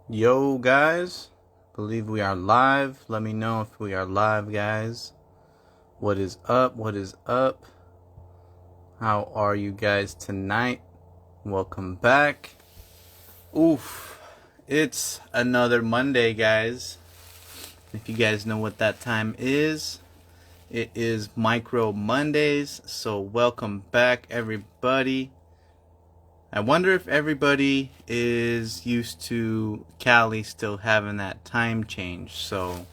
Yo, guys. Believe we are live. Let me know if we are live, guys. What is up? What is up? How are you guys tonight? Welcome back. Oof. It's another Monday, guys. If you guys know what that time is, it is Micro Mondays. So, welcome back, everybody. I wonder if everybody is used to Cali still having that time change. So,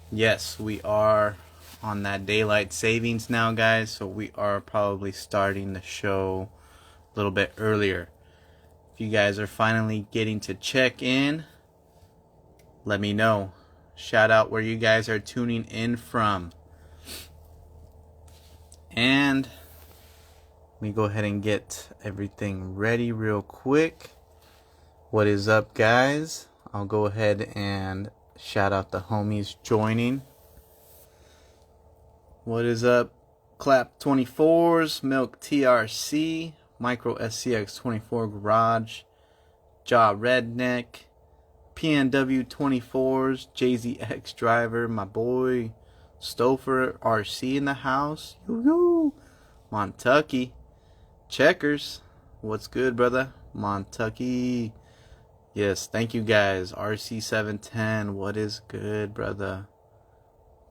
yes, we are on that daylight savings now, guys. So, we are probably starting the show a little bit earlier. If you guys are finally getting to check in, let me know. Shout out where you guys are tuning in from. And let me go ahead and get everything ready real quick. What is up, guys? I'll go ahead and shout out the homies joining. What is up? Clap 24s, Milk TRC, Micro SCX 24 Garage, Jaw Redneck, PNW 24s, JZX Driver, my boy, Stouffer RC in the house, yoo-hoo, Montucky, Checkers, what's good, brother? Montucky. Yes, thank you guys. RC710, what is good, brother?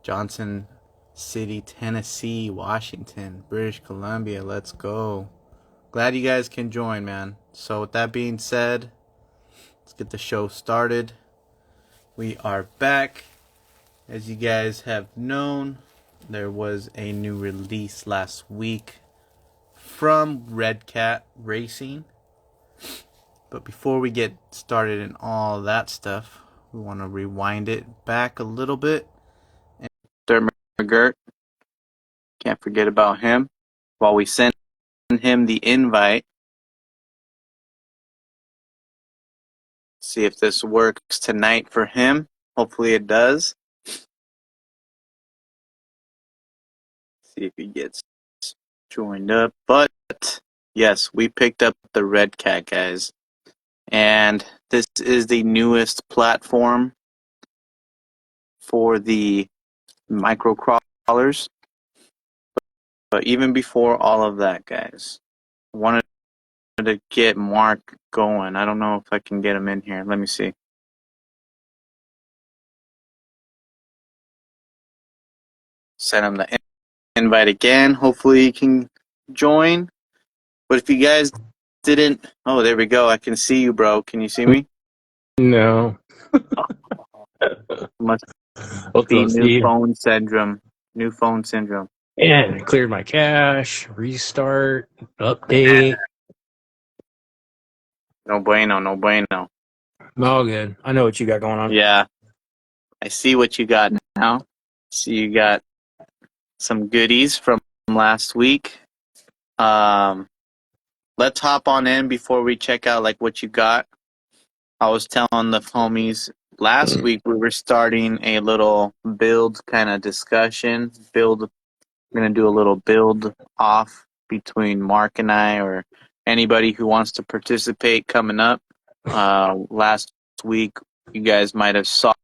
Johnson City, Tennessee, Washington, British Columbia, let's go. Glad you guys can join, man. So with that being said, let's get the show started. We are back. As you guys have known, there was a new release last week from Redcat Racing. But before we get started in all that stuff, we want to rewind it back a little bit. And Mr. McGirt, can't forget about him. While we send him the invite, see if this works tonight for him. Hopefully it does. See if he gets joined up. But yes, we picked up the Redcat, guys. And this is the newest platform for the micro crawlers. But even before all of that, guys, I wanted to get Mark going. I don't know if I can get him in here. Let me see. Send him the invite again. Hopefully he can join. But if you guys didn't... Oh, there we go. I can see you, bro. Can you see me? No. Must What's be up, new Steve? phone syndrome. New phone syndrome. And cleared my cache, restart, update. No bueno, no bueno. All good. I know what you got going on. Yeah, I see what you got now. See you got some goodies from last week. Let's hop on in before we check out like what you got. I was telling the homies last week we were starting a little build kind of discussion. We're gonna do a little build off between Mark and I, or anybody who wants to participate coming up. Last week you guys might have saw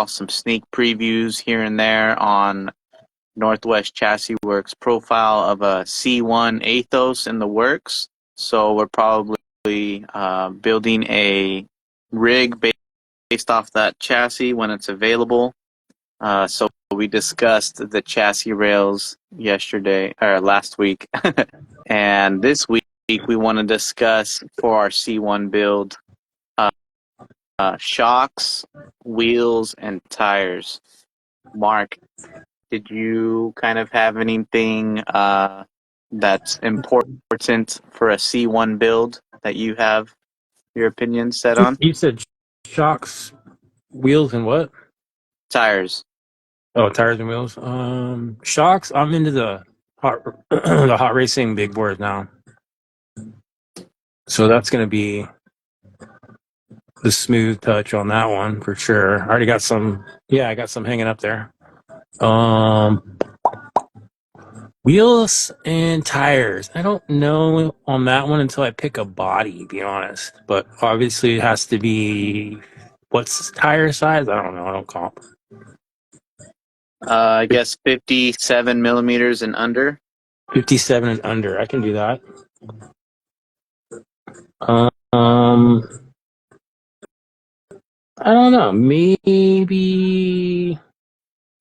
some sneak previews here and there on Northwest Chassis Works profile of a C1 Athos in the works. So we're probably building a rig based off that chassis when it's available. So we discussed the chassis rails last week. And this week we want to discuss for our C1 build shocks, wheels, and tires. Mark, did you kind of have anything that's important for a C1 build that you have your opinion set on? You said shocks, wheels, and what? Tires. Oh, tires and wheels. Shocks. I'm into the the hot racing big boards now. So that's gonna be the smooth touch on that one for sure. I already got some. Yeah, I got some hanging up there. Wheels and tires. I don't know on that one until I pick a body, to be honest. But obviously it has to be what's tire size? I don't know. I don't comp. I guess 57 millimeters and under. 57 and under. I can do that. Um, I don't know. Maybe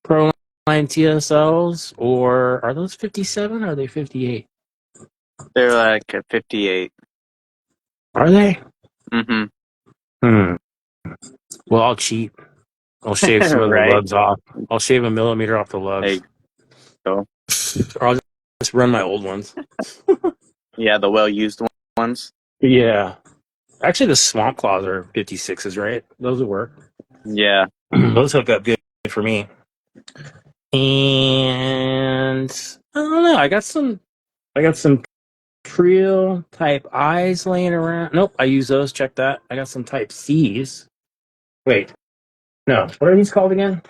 Pro Line TSLs, or are those 57? Or are they 58? They're like a 58. Are they? Mm-hmm. Hmm. Well, I'll cheat. I'll shave some of the Right? lugs off. I'll shave a millimeter off the There lugs. you go. Or I'll just run my old ones. Yeah, the well-used ones. Yeah. Actually, the swamp claws are 56s, right? Those would work. Yeah. Those hook up good for me. And I don't know. I got some Creel type I's laying around. Nope, I use those. Check that. I got some type C's. Wait, no. What are these called again?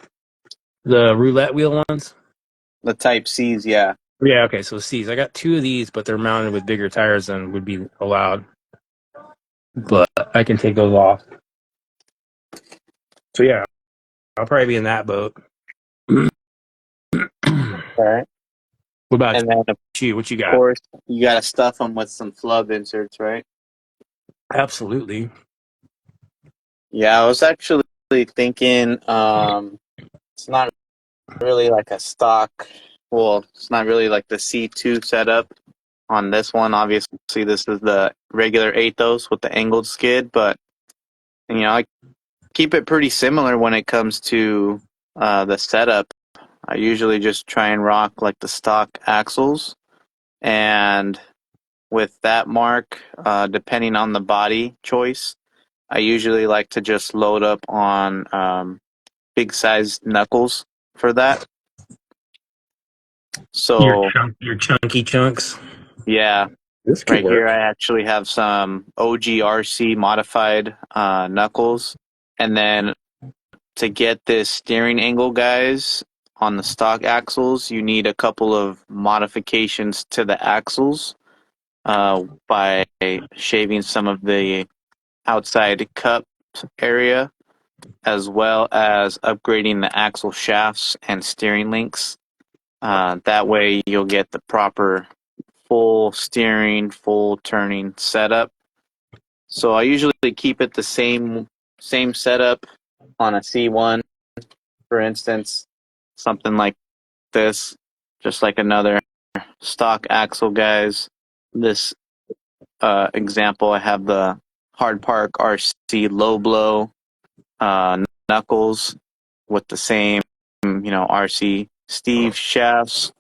The roulette wheel ones? The Type C's, yeah. Yeah, okay, so C's. I got two of these, but they're mounted with bigger tires than would be allowed. But I can take those off. So yeah, I'll probably be in that boat. All right. What about And then, of you? What you got? course, you got to stuff them with some flub inserts, right? Absolutely. Yeah, I was actually thinking it's not really like a stock. Well, it's not really like the C2 setup on this one. Obviously, this is the regular Athos with the angled skid, but I keep it pretty similar when it comes to the setup. I usually just try and rock like the stock axles, and with that mark, depending on the body choice, I usually like to just load up on big sized knuckles for that. So Your chunky chunks. yeah, This could right here work. I actually have some OGRC modified knuckles, and then to get this steering angle, guys, on the stock axles, you need a couple of modifications to the axles by shaving some of the outside cup area, as well as upgrading the axle shafts and steering links. That way, you'll get the proper full steering, full turning setup. So I usually keep it the same setup on a C1, for instance, something like this, just like another stock axle, guys. This example, I have the Hard Park RC low blow knuckles with the same, RC Steve shafts,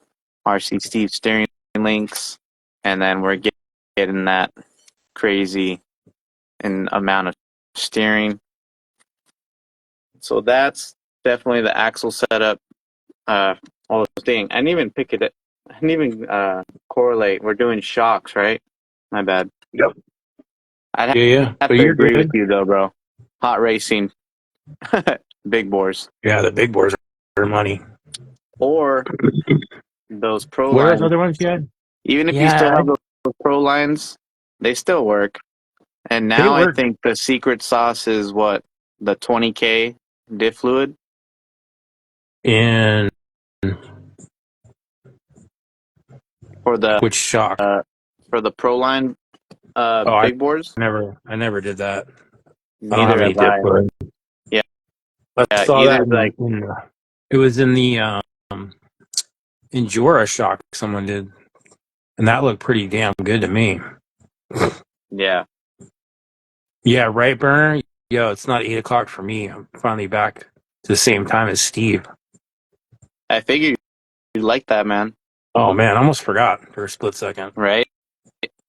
RC Steve steering links, and then we're getting that crazy in amount of steering. So that's definitely the axle setup. Oh, dang, I didn't even pick it. I didn't even correlate. We're doing shocks, right? My bad. Yep. I'd Yeah. have But to you're agree with good. you though, bro. Hot racing, big bores, Yeah, the big boards are money. or those pro What are those lines. other ones you had? Even if you still Yeah, have those pro lines, they still work. And they now I work. think the secret sauce is what, the 20K diff fluid In for the which shock? uh, for the pro line Oh, I big bores. never did that. I don't have Neither any have dip I. fluid. Yeah, I yeah. saw that Either like it was in the Injora shock someone did, and that looked pretty damn good to me. yeah. Yeah, right, Burner. Yo, it's not 8 o'clock for me. I'm finally back to the same time as Steve. I figured you'd like that, man. Oh man, I almost forgot for a split second. Right?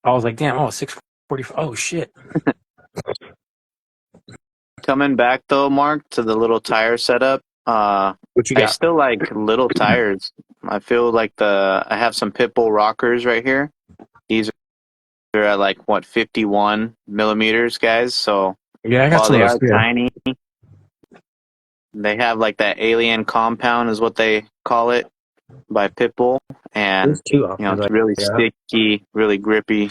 I was like, damn, 6:45. Oh shit. Coming back though, Mark, to the little tire setup. What you I got? still like little tires. I feel like I have some Pitbull rockers right here. These are at like what 51 millimeters, guys. So Yeah, I got while some they of those are too. tiny, they have like that alien compound is what they call it by Pitbull, and There's two options. it's really Yeah. sticky, really grippy,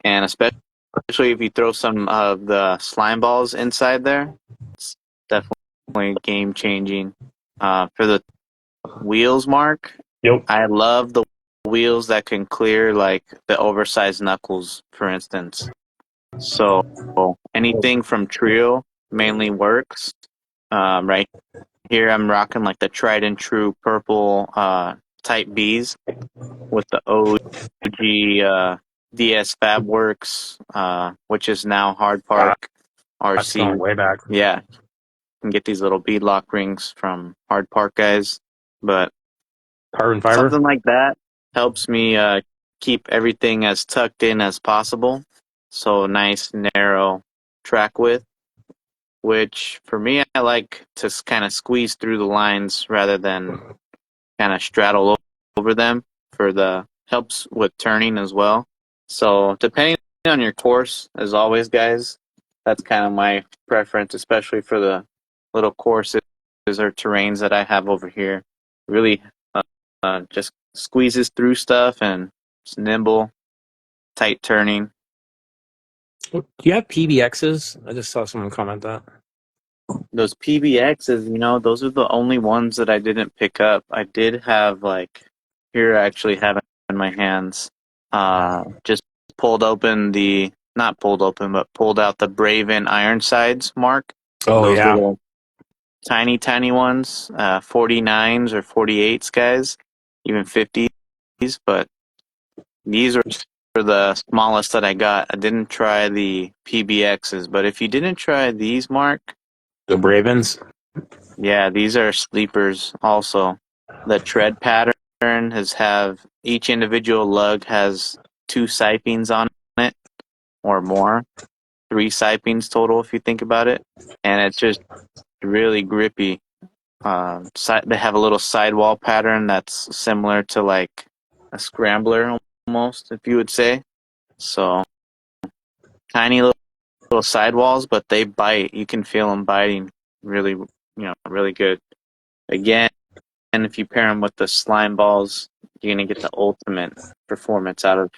and especially if you throw some of the slime balls inside there, game changing. For the wheels, Mark, Yep. I love the wheels that can clear like the oversized knuckles, for instance. So anything from Trio mainly works. Right here, I'm rocking like the tried and true purple Type Bs with the OG DS Fabworks, which is now Hard Wow, Park that's going RC. way back. Yeah, you can get these little beadlock rings from Hard Park guys, but Carbon fiber. something like that helps me keep everything as tucked in as possible. So nice narrow track width, which for me I like to kind of squeeze through the lines rather than kind of straddle over them for the helps with turning as well. So depending on your course, as always, guys, that's kind of my preference, especially for the little courses or terrains that I have over here. Really, just squeezes through stuff and it's nimble, tight turning. Do you have PBXs? I just saw someone comment that. Those PBXs, those are the only ones that I didn't pick up. I did have like here I actually have it in my hands. Just pulled open the not pulled open, but pulled out the Braven Ironsides mark. Oh Those yeah, little tiny ones, 49s or 48s, guys, even 50s. But these are the smallest that I got. I didn't try the PBXs, but if you didn't try these, Mark, the Bravens. yeah, these are sleepers also. The tread pattern have each individual lug has 2 sipings on it or more, 3 sipings total if you think about it, and it's just really grippy. They have a little sidewall pattern that's similar to like a scrambler almost, if you would say. So tiny little sidewalls, but they bite. You can feel them biting really, really good. Again, and if you pair them with the slime balls, you're gonna get the ultimate performance out of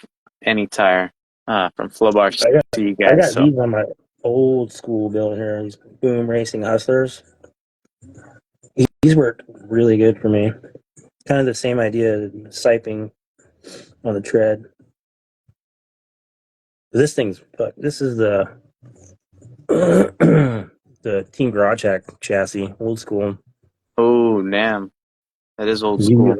any tire from Flowbar I got to you I guys. got So these on my old school build here. These Boom Racing Hustlers. These work really good for me. Kind of the same idea, siping on the tread. This is the the Team Garage Hack chassis, old school. oh damn, that is old school. Yep.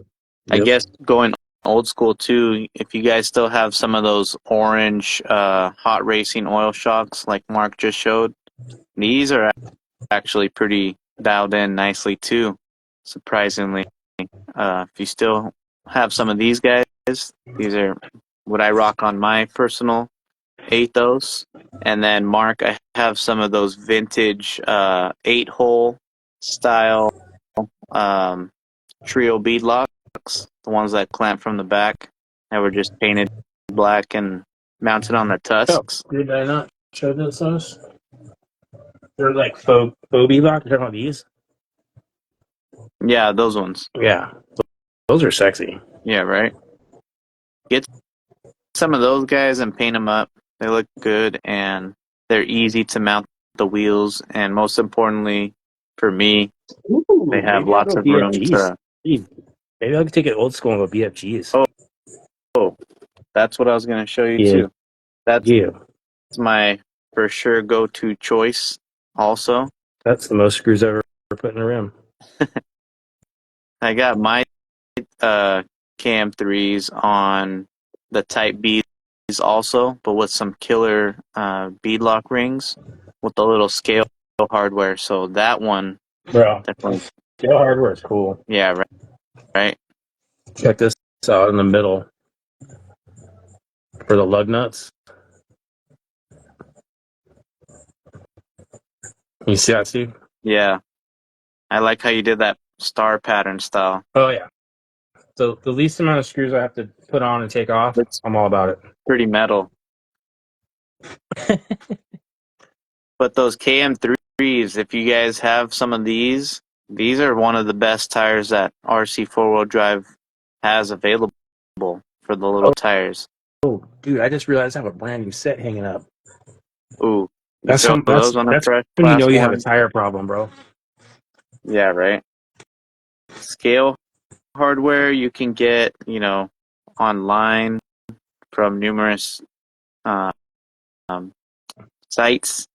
I guess going old school too. If you guys still have some of those orange hot racing oil shocks like Mark just showed, these are actually pretty dialed in nicely too. Surprisingly, if you still have some of these guys, these are what I rock on my personal Athos. And then Mark, I have some of those vintage 8-hole style um, trio beadlocks, the ones that clamp from the back that were just painted black and mounted on the Oh, tusks. did I not show this to us? They're like faux beadlock. You're talking about these? Yeah, those ones. Yeah, those are sexy. Yeah, right. Get some of those guys and paint them up. They look good and they're easy to mount the wheels. And most importantly, for me, they Ooh, have maybe I'll lots go of room BFGs. to. Maybe I'll take it old school and go BFGs. Oh, that's what I was going to show you Yeah, too. That's yeah. my for sure go-to choice. Also, That's the most screws I've ever put in a rim. I got my Cam threes on the Type B's also, but with some killer beadlock rings with the little scale hardware. So that one Bro, definitely, scale hardware is cool. yeah, right, right. Check this out in the middle for the lug nuts. You see that, Steve? Yeah, I like how you did that star pattern style. Oh yeah. So the least amount of screws I have to put on and take off, It's I'm all about pretty metal. it. But those KM3s, if you guys have some of these are one of the best tires that RC four-wheel drive has available for the little Oh, tires. oh, dude, I just realized I have a brand new set hanging up. Ooh, you throw That's those on a that's fresh when you class know you have a one. tire problem, bro. Yeah, right. Scale hardware you can get, online from numerous uh, um, sites.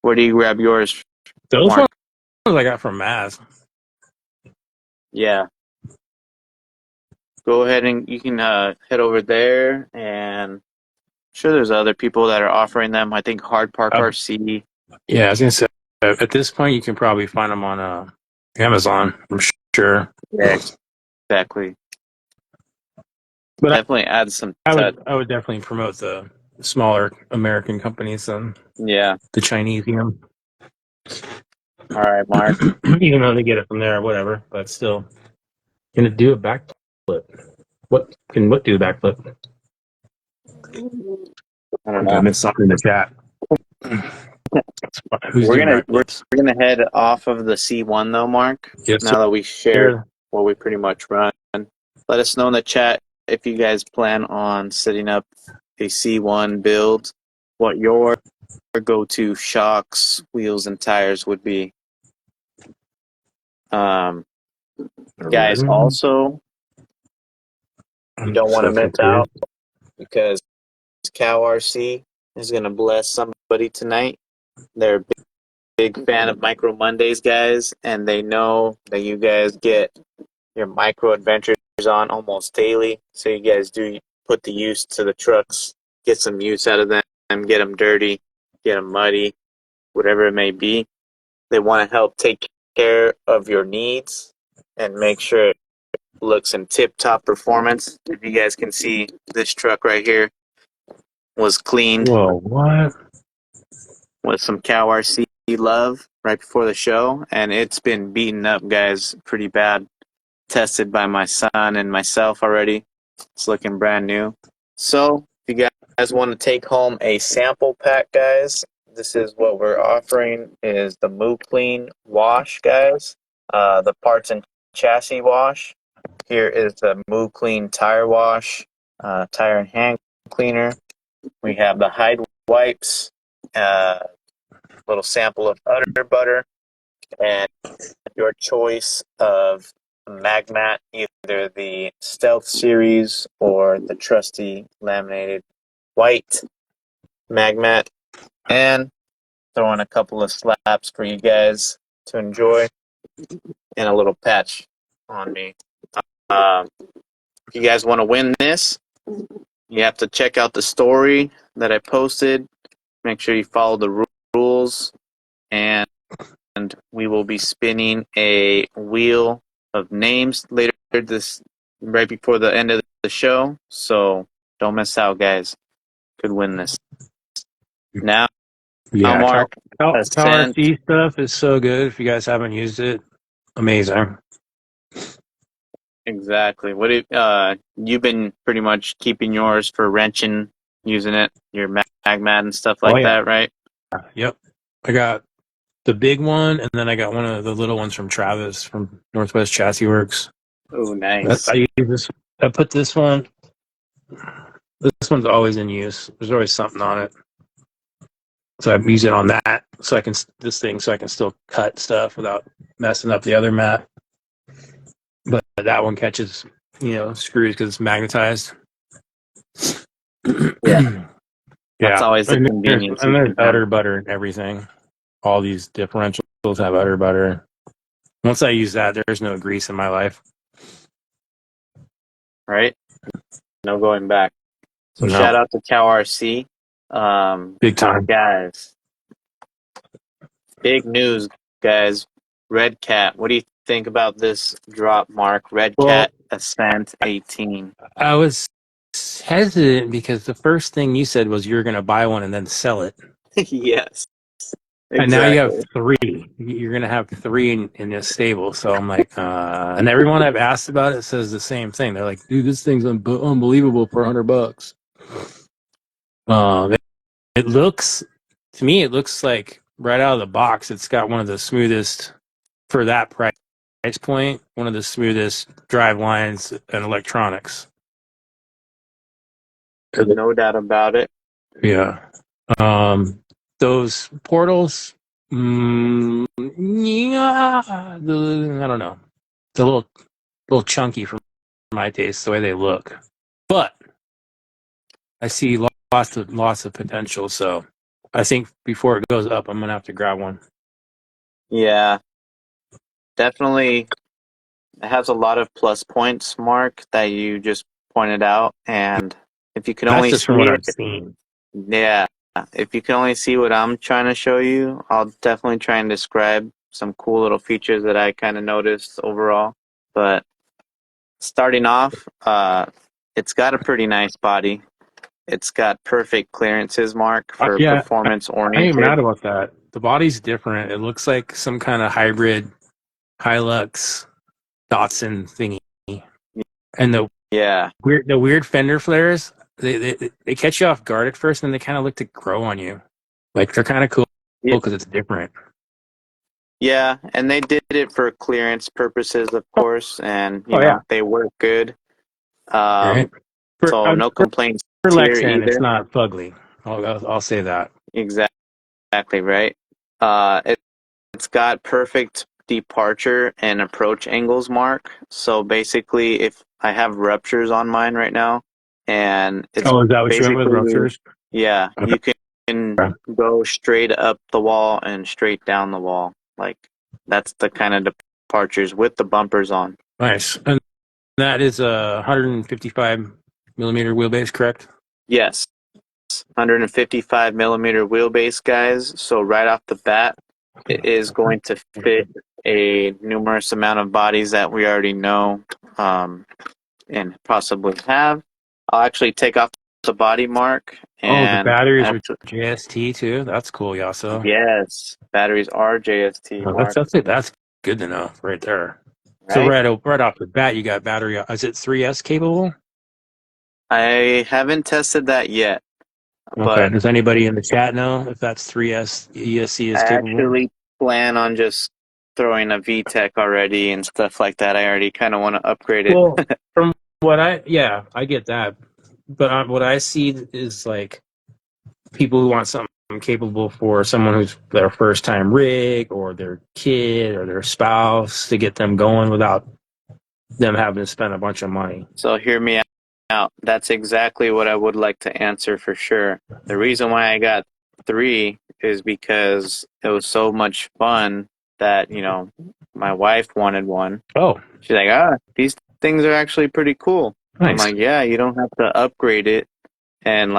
Where do you grab yours, Those ones Mark? I got from Maz. Yeah, go ahead and you can head over there, and I'm sure there's other people that are offering them. I think Hard Park RC. Yeah, I was gonna say at this point you can probably find them on Amazon. I'm sure. Yeah, exactly. But Definitely adds some touch. I would definitely promote the smaller American companies than Yeah. the Chinese, All right, Mark. even though they get it from there or whatever. But still, can it do a backflip? What do a backflip? I don't I know. missed something in the chat. Who's We're doing gonna we're, backflips? we're gonna head off of the C1 though, Mark. Yes, Now that we shared sir. what we pretty much run, let us know in the chat if you guys plan on setting up a C1 build, what your go-to shocks, wheels, and tires would be. Um, guys, also you I'm don't want to so miss confused. out because Cow RC is gonna bless somebody tonight. They're a big fan of Micro Mondays, guys, and they know that you guys get your micro adventures on almost daily. So you guys do put the use to the trucks, get some use out of them, get them dirty, get them muddy, whatever it may be. They want to help take care of your needs and make sure it looks in tip-top performance. If you guys can see, this truck right here was cleaned Whoa, what? with some Cow RC love right before the show, and it's been beaten up, guys, pretty bad. Tested by my son and myself already. It's looking brand new. So, if you guys want to take home a sample pack, guys, this is what we're offering: is the Move Clean wash, guys. The parts and chassis wash. Here is the Move Clean tire wash, tire and hand cleaner. We have the Hide wipes, little sample of udder butter, and your choice of Magmat, either the Stealth series or the trusty laminated white Magmat, and throw in a couple of slaps for you guys to enjoy, and a little patch on me. If you guys want to win this, you have to check out the story that I posted. Make sure you follow the rules, and we will be spinning a wheel of names later this right before the end of the show. So don't miss out, guys. Could win this. Now, Yeah, Mark, Tower Ascent. C stuff is so good. If you guys haven't used it, amazing. Exactly. What you've been pretty much keeping yours for wrenching, using it, your magmat and stuff Oh like yeah, that, right? yep. I got the big one, and then I got one of the little ones from Travis from Northwest Chassis Works. Oh, nice. I use this. I put this one. This one's always in use. There's always something on it, so I use it on that. So I can so I can still cut stuff without messing up the other mat. But that one catches, screws because it's magnetized. Yeah, that's Yeah, always the and convenience you there's can have, udder butter and everything. All these differentials have udder butter. Once I use that, there's no grease in my life. right? No going back. So No, shout out to Cow RC. big time. Guys, big news, guys. Redcat. What do you think about this drop, Mark? Redcat Well, Ascent 18. I was hesitant because the first thing you said was you're going to buy one and then sell it. Yes, And now you have exactly. three. You're going to have three in this stable. So I'm like, and everyone I've asked about it says the same thing. They're like, dude, this thing's unbelievable for $100. It, it looks, to me, it looks like right out of the box, it's got one of the smoothest, for that price point, one of the smoothest drive lines and electronics. No doubt about it. Yeah. Those portals, Yeah, I don't know. It's a little chunky for my taste, the way they look. But I see lots of potential. So I think before it goes up, I'm gonna have to grab one. Yeah, definitely. It has a lot of plus points, Mark, that you just pointed out. And if you could That's only just from see what it, I've seen. yeah, if you can only see what I'm trying to show you, I'll definitely try and describe some cool little features that I kind of noticed overall. But starting off, it's got a pretty nice body. It's got perfect clearances, Mark, for Yeah, performance I ain't mad oriented. about that. The body's different. It looks like some kind of hybrid Hilux Datsun thingy. And Yeah. the weird fender flares, they catch you off guard at first, and they kind of look to grow on you. Like they're kind of cool Yeah, because it's different. yeah, and they did it for clearance purposes, of course, and Oh yeah, they work good. right. Um, For so no complaints for here Lexan, it's either. not fugly. I'll say that. Exactly right. It's got perfect departure and approach angles, Mark. So basically, if I have ruptures on mine right now, and it's Oh, is that what you went with, basically, ruptures? yeah, Okay. you can go straight up the wall and straight down the wall. Like that's the kind of departures with the bumpers on. Nice. And that is a 155 millimeter wheelbase, correct? Yes, 155 millimeter wheelbase, guys. So right off the bat, it is going to fit a numerous amount of bodies that we already know um, and possibly have. I'll actually take off the body mark Oh, the and batteries are actually, JST too. That's cool, Yasso. yes, batteries are JST, Oh, Mark, that's good to know right there. So right? right off the bat, you got battery. Is it 3S capable? I haven't tested that yet, Okay. but Does anybody in the chat know if that's 3S ESC I is capable? actually plan on just throwing a VTEC already and stuff like that. I already kind of want to upgrade it. Well, from what yeah, I get that. But what I see is like people who want something capable for someone who's their first time rig or their kid or their spouse to get them going without them having to spend a bunch of money. So hear me out. That's exactly what I would like to answer for sure. The reason why I got three is because it was so much fun that, my wife wanted one. Oh, She's like, these things are actually pretty cool. I'm nice. like, yeah, you don't have to upgrade it and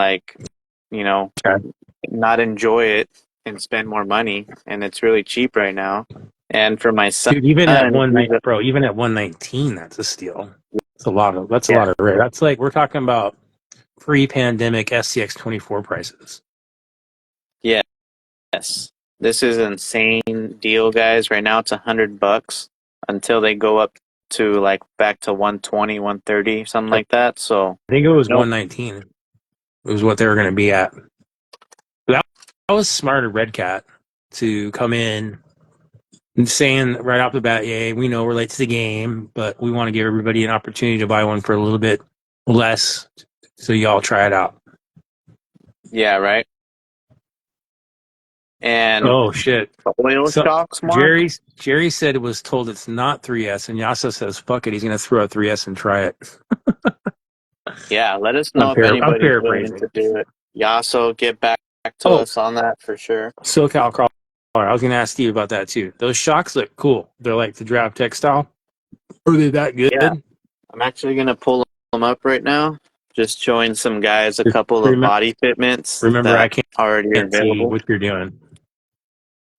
you know, Okay. not enjoy it and spend more money. And it's really cheap right now. And for my son, Dude, even at one he's night, bro, even at 119, that's a steal. That's a yeah, lot of rare. That's like we're talking about pre-pandemic SCX 24 prices. yes. This is an insane deal, guys. Right now it's $100 until they go up to like back to 120, 130, something I like that. So think it was nope. 119. It was what they were going to be at. That, that was smart of Redcat to come in and saying right off the bat, "Yay, we know we're late to the game, but we want to give everybody an opportunity to buy one for a little bit less, so y'all try it out." Yeah, right. And Oh shit! the oil So shocks, Mark. Jerry said it was told it's not 3S, and Yasa says, "Fuck it, he's going to throw a 3S and try it." Yeah, let us know if I'm anybody's willing paraphrasing. to do it. Yaso, get back to Oh, us on that for sure. SoCal crawler. I was going to ask Steve about that too. Those shocks look cool. They're like the draft textile. Are they that Yeah, good? I'm actually gonna pull them up right now. Just showing some guys a Just couple of remember, body fitments remember, I that already are can't see available. what you're doing.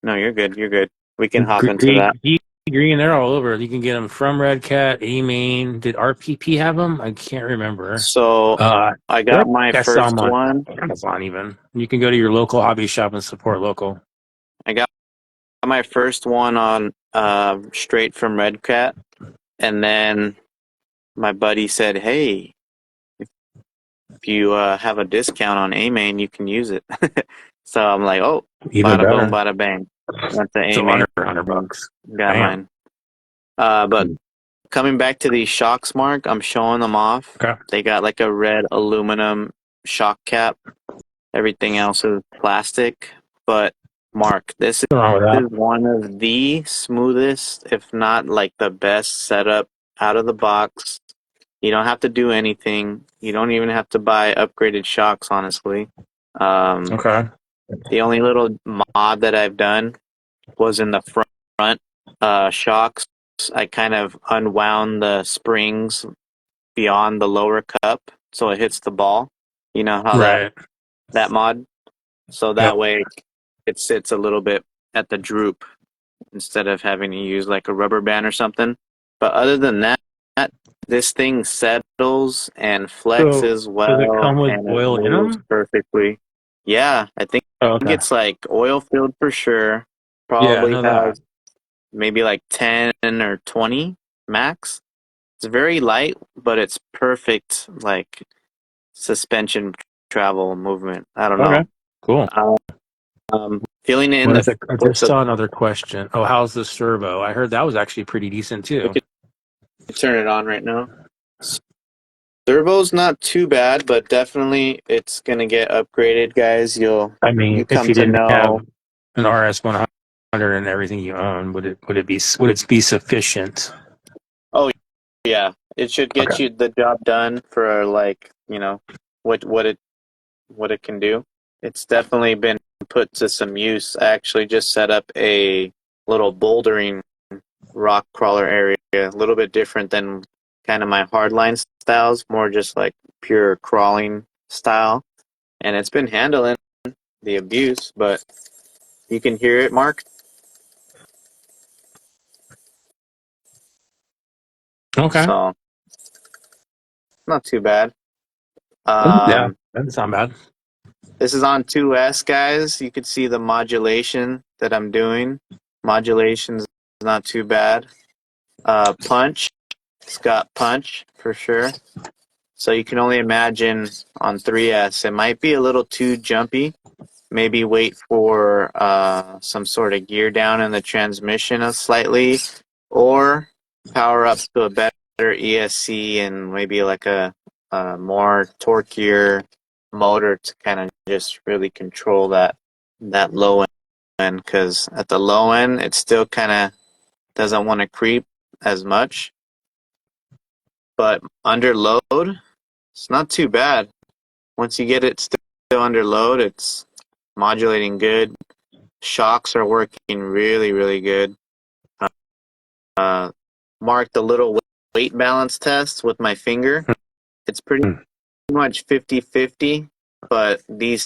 No, you're good. You're good. We can hop into Green, that. green, they're all over. You can get them from Redcat, A-Main. Did RPP have them? I can't remember. So Uh, I they're got my I saw them first on one. Amazon even. You can go to your local hobby shop and support local. I got my first one on straight from Redcat, and then my buddy said, "Hey, if you have a discount on A-Main, you can use it." So I'm like, "Oh, Even bada boom, better. bada bang." Went to So A-Main, under $100. got Damn. mine. But coming back to these shocks, Mark, I'm showing them off. Okay. They got like a red aluminum shock cap. Everything else is plastic, but Mark, What's wrong with is that? one of the smoothest, if not like the best setup out of the box. You don't have to do anything. You don't even have to buy upgraded shocks, honestly. Um, Okay. the only little mod that I've done was in the front shocks. I kind of unwound the springs beyond the lower cup so it hits the ball. You know how Right. that mod? So that Yep. way it sits a little bit at the droop instead of having to use like a rubber band or something. But other than that, this thing settles and So flexes does it well come with and it oil in moves them? perfectly. Yeah, I think Oh, okay. it's like oil filled for sure. Yeah, I Probably know that. has maybe like 10 or 20 max. It's very light, but it's perfect like suspension travel movement. I don't Okay. know. Cool. Feeling it in What the is it? I with just the saw another question. Oh, how's the servo? I heard that was actually pretty decent we too. could turn it on right now. Servo's not too bad, but definitely it's gonna get upgraded, guys. I You mean, if come you to didn't have know. an RS 100 and everything you own, would it be sufficient? Oh yeah, it should Okay. get you the job done for like what what it can do. It's definitely been put to some use. I actually just set up a little bouldering rock crawler area, a little bit different than kind of my hardline styles, more just like pure crawling style. And it's been handling the abuse, but you can hear it, Mark. Okay. So not too bad. Yeah, Um, that doesn't sound bad. this is on 2S, guys. You can see the modulation that I'm doing. Modulation's not too bad. Punch, it's got punch for sure. So you can only imagine on 3S, it might be a little too jumpy. Maybe wait for some sort of gear down in the transmission slightly, or power up to a better ESC and maybe like a more torquier motor to kind of just really control that low end. Because at the low end, it still kind of doesn't want to creep as much, but under load, it's not too bad. Once you get it still under load, it's modulating good. Shocks are working really, really good. Uh, Marked a little weight balance test with my finger. It's pretty much 50-50, but these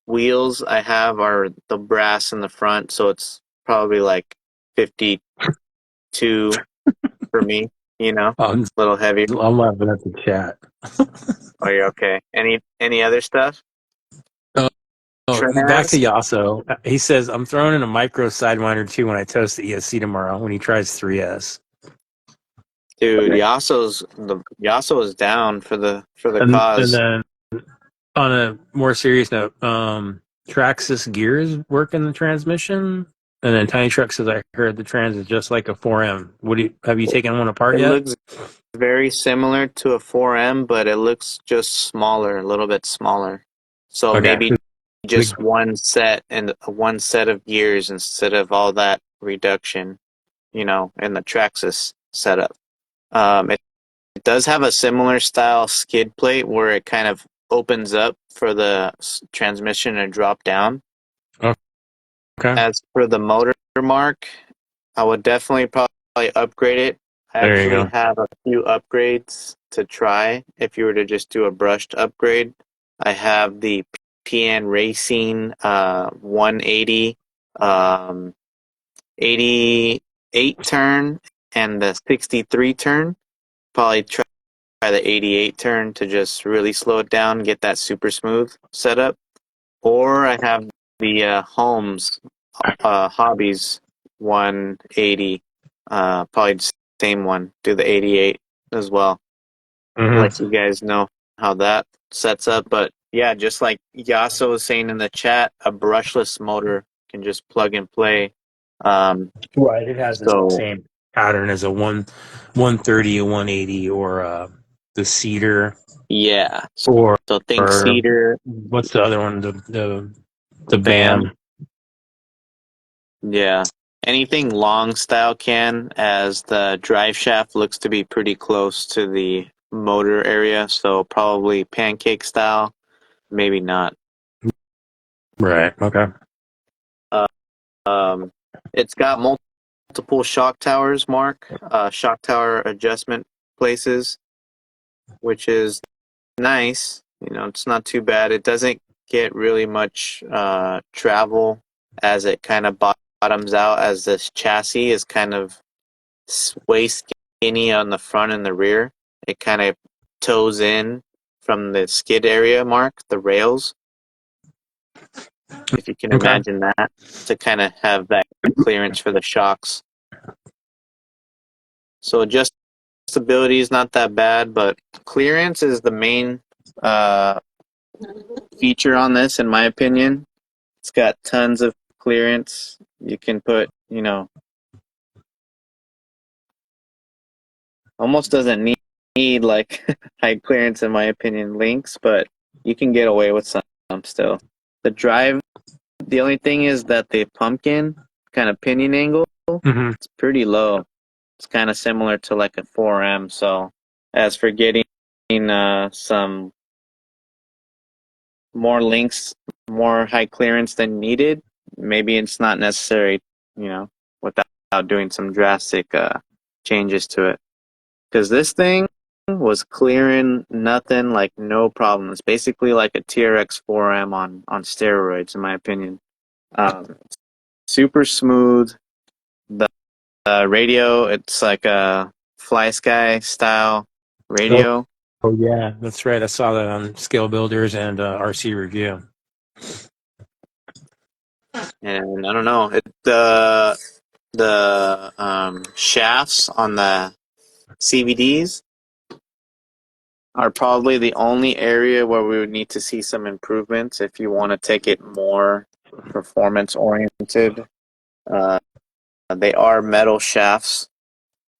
wheels I have are the brass in the front, so it's probably like 52 for me, a I'm, little heavier. I'm laughing at the chat. Are you okay? Any other stuff? Oh, back to Trans? Yasso. He says, I'm throwing in a micro sidewinder too when I toast the ESC tomorrow when he tries 3S. Dude, Yasso is down for the And cause. then on a more serious note, Traxxas gears work in the transmission. And then Tiny Truck says, I heard the trans is just like a 4M. Have you taken one apart It yet? looks very similar to a 4M, but it looks just smaller, a little bit smaller. So Okay. maybe just one set of gears instead of all that reduction, in the Traxxas setup. It does have a similar style skid plate where it kind of opens up for the transmission to drop down. Okay. As for the motor mark, I would definitely probably upgrade it. I There you actually go. have a few upgrades to try if you were to just do a brushed upgrade. I have the PN Racing 180 um, 88 turn and the 63 turn. Probably try the 88 turn to just really slow it down, get that super smooth setup. Or I have the Holmes Hobbies 180, probably the same one. Do the 88 as well. Let Mm-hmm. you guys know how that sets up. But yeah, just like Yasso was saying in the chat, a brushless motor can just plug and play. Um, Right. It has the so same pattern as a 130, a 180, or the Cedar, yeah, or, so think or Cedar, what's the other one? The the BAM. BAM. Yeah. Anything long style can, as the drive shaft looks to be pretty close to the motor area, so probably pancake style, maybe not. Right. Okay. Uh, um, it's got multiple shock towers, Mark, shock tower adjustment places, which is nice. You know, it's not too bad. It doesn't get really much travel as it kind of bottoms out, as this chassis is kind of way skinny on the front and the rear. It kind of toes in from the skid area, Mark, the rails, if you can Okay. imagine that, to kind of have that clearance for the shocks. So adjustability is not that bad, but clearance is the main uh, feature on this, in my opinion. It's got tons of clearance. You can put, almost doesn't need like high clearance, in my opinion, links, but you can get away with some still. The drive, the only thing is that the pumpkin kind of pinion angle, Mm-hmm. it's pretty low. It's kind of similar to like a 4M. So as for getting some more links, more high clearance than needed, maybe it's not necessary, without doing some drastic changes to it. Because this thing was clearing nothing, like no problem. It's basically like a TRX 4M on steroids, in my opinion. Super smooth. The radio, it's like a Fly Sky style Oh, radio. oh, yeah, that's right. I saw that on Scale Builders and RC Review. And I don't know, the shafts on the CVDs are probably the only area where we would need to see some improvements if you want to take it more performance oriented. Uh, they are metal shafts,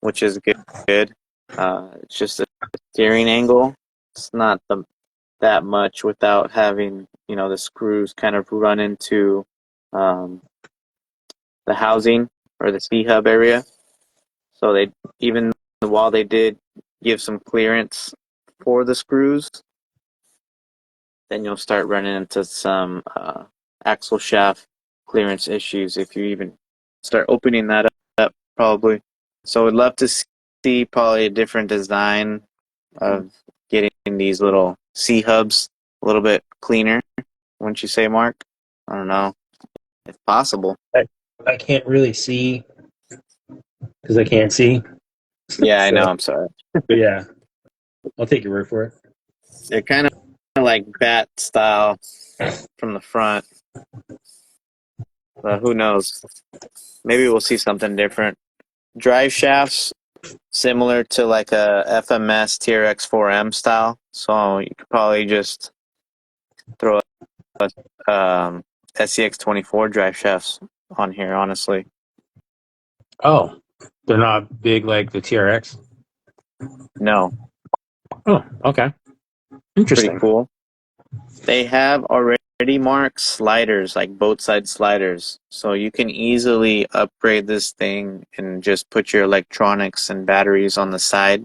which is good. It's just a steering angle. It's not that much without having, the screws kind of run into um, the housing or the C hub area. So they, even while they did give some clearance for the screws, then you'll start running into some axle shaft clearance issues if you even start opening that up, probably. So I'd love to see probably a different design of getting these little C hubs a little bit cleaner, wouldn't you say, Mark? I don't know, if possible. I can't really see because I can't see. Yeah, I So, know, I'm sorry. but yeah, I'll take your word for it. They're kind of like bat style from the front, but who knows? Maybe we'll see something different. Drive shafts similar to like a FMS TRX 4M style, so you could probably just throw SCX 24 drive shafts on here. Honestly, Oh, they're not big like the TRX. no, Oh, okay, pretty interesting. cool. They have already marked sliders, like boat side sliders, so you can easily upgrade this thing and just put your electronics and batteries on the side.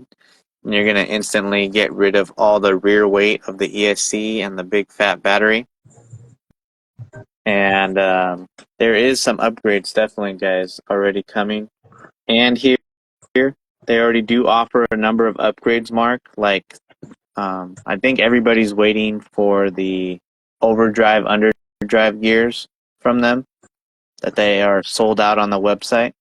And you're gonna instantly get rid of all the rear weight of the ESC and the big fat battery. And there is some upgrades, definitely, guys, already coming. And here they already do offer a number of upgrades, Mark. Like I think everybody's waiting for the overdrive, underdrive gears from them, that they are sold out on the website.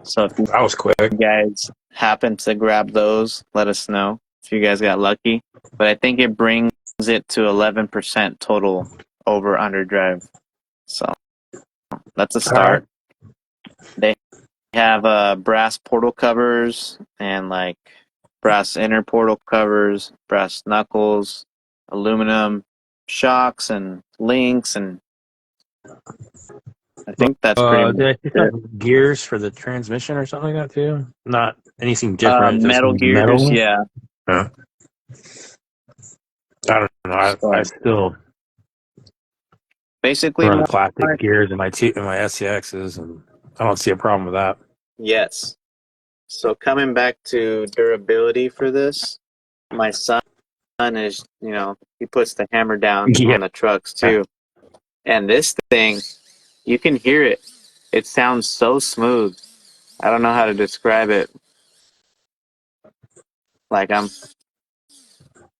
So if you That was quick. guys happen to grab those, let us know if you guys got lucky. But I think it brings it to 11% total over underdrive. So that's a All right. start. They have brass portal covers and like brass inner portal covers, brass knuckles, aluminum shocks and links, and I think that's pretty much Did I see it. something gears for the transmission or something like that too? Not anything different, just Metal gears, metal. yeah. Yeah. I don't know. I So still basically, run more plastic gears in my SCXs, and I don't see a problem with that. Yes. So coming back to durability for this, my son is, he puts the hammer down Yeah. on the trucks too. And this thing, you can hear it. It sounds so smooth. I don't know how to describe it. Like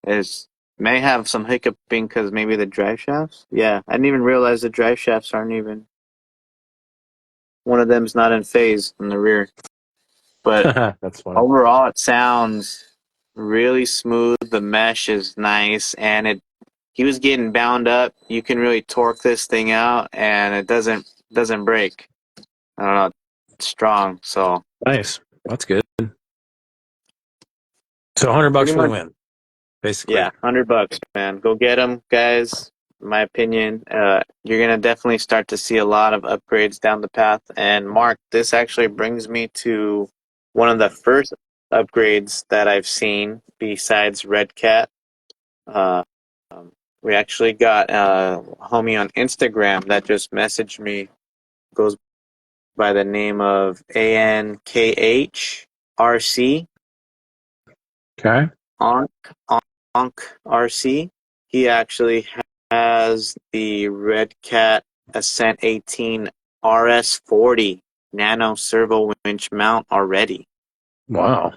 it may have some hiccuping because maybe the drive shafts. Yeah, I didn't even realize the drive shafts aren't even. One of them's not in phase in the rear. But That's funny. overall, it sounds really smooth. The mesh is nice, and he was getting bound up. You can really torque this thing out, and it doesn't break. I don't know, it's strong. So Nice. That's good. So $100 pretty for the much, win, basically. yeah, $100, man. Go get them, guys. In my opinion, you're gonna definitely start to see a lot of upgrades down the path. And Mark, this actually brings me to one of the first upgrades that I've seen besides Redcat. Uh, we actually got a homie on Instagram that just messaged me, goes by the name of ANKHRC, Okay. Onk, Onk RC. He actually has the Redcat Ascent 18 RS40 nano servo winch mount already. Wow.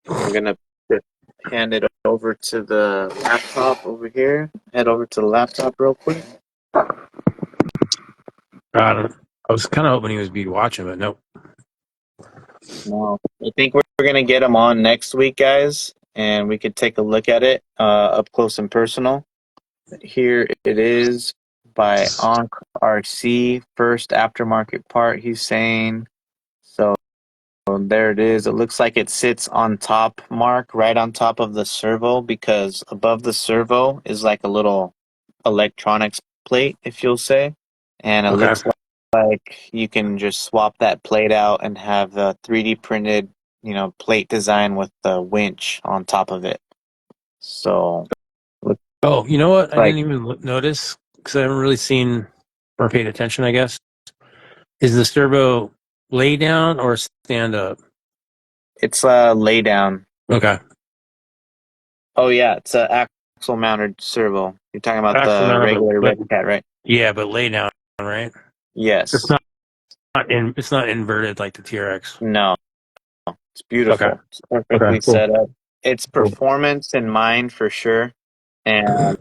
I'm going to hand it over to the laptop over here. Head over to the laptop real quick. I was kind of hoping he would be watching, but nope. No, I think we're going to get them on next week, guys, and we could take a look at it up close and personal. Here it is by Onk RC, first aftermarket part, he's saying. So there it is. It looks like it sits on top, Mark, right on top of the servo, because above the servo is like a little electronics plate, if you'll say. And it Okay. looks like you can just swap that plate out and have a 3D printed, plate design with the winch on top of it. So looks Oh, you know what? I like didn't even notice because I haven't really seen or paid attention, I guess. Is the servo lay down or stand up? it's a lay down. Okay. Oh yeah, it's a axle mounted servo. You're talking about Axle the mounted, regular but Red Cat, right? yeah, but lay down, right? It's Yes. it's not inverted like the TRX. No. It's Okay. beautiful. It's Okay. perfectly Cool. set up. It's Cool. performance in mind for sure, and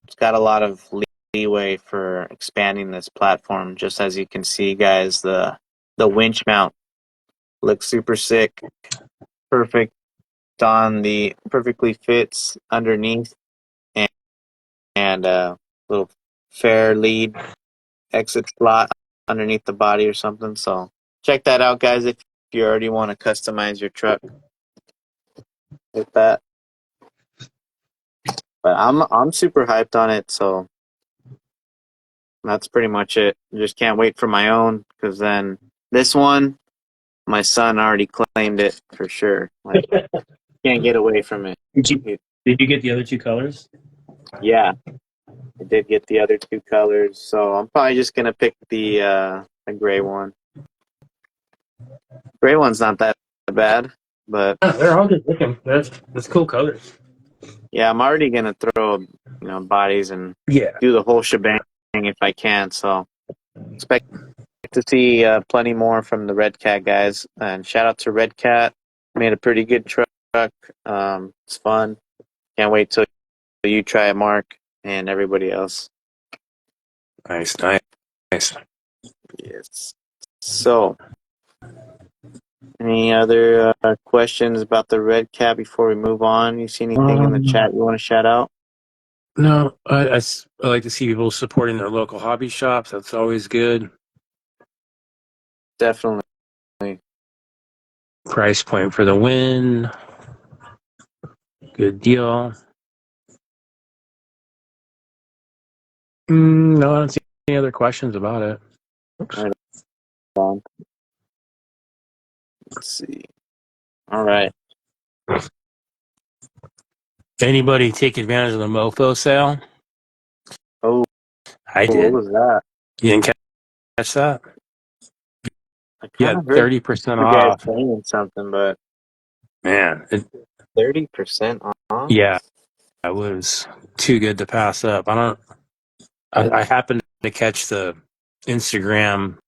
it's got a lot of leeway for expanding this platform. Just as you can see, guys, the winch mount looks super sick. Perfect on the perfectly fits underneath, and little fair lead exit slot underneath the body or something. So check that out, guys, if you already want to customize your truck with that. But I'm super hyped on it, so that's pretty much it. Just can't wait for my own, because then this one, my son already claimed it for sure. Like, can't get away from it. Did you get the other two colors? Yeah, I did get the other two colors, so I'm probably just gonna pick the gray one. Gray one's not that bad, but Yeah, they're all good looking. That's cool colors. yeah, I'm already gonna throw bodies and Yeah. do the whole shebang if I can. So expect to see plenty more from the Redcat guys. And shout out to Redcat. Made a pretty good truck. It's fun. Can't wait till you try it, Mark, and everybody else. Nice, nice, nice. Yes. So, any other questions about the Redcat before we move on? You see anything in the chat you want to shout out? No, I like to see people supporting their local hobby shops. That's always good. Definitely. Price point for the win. Good deal. No, I don't see any other questions about it. Oops. Right on. Let's see. All right. Anybody take advantage of the mofo sale? Oh, I what did. was that? You didn't catch that? I kind Yeah, of heard 30% you guys off. saying something, but Man, 30% off? yeah, it was too good to pass up. I happened to catch the Instagram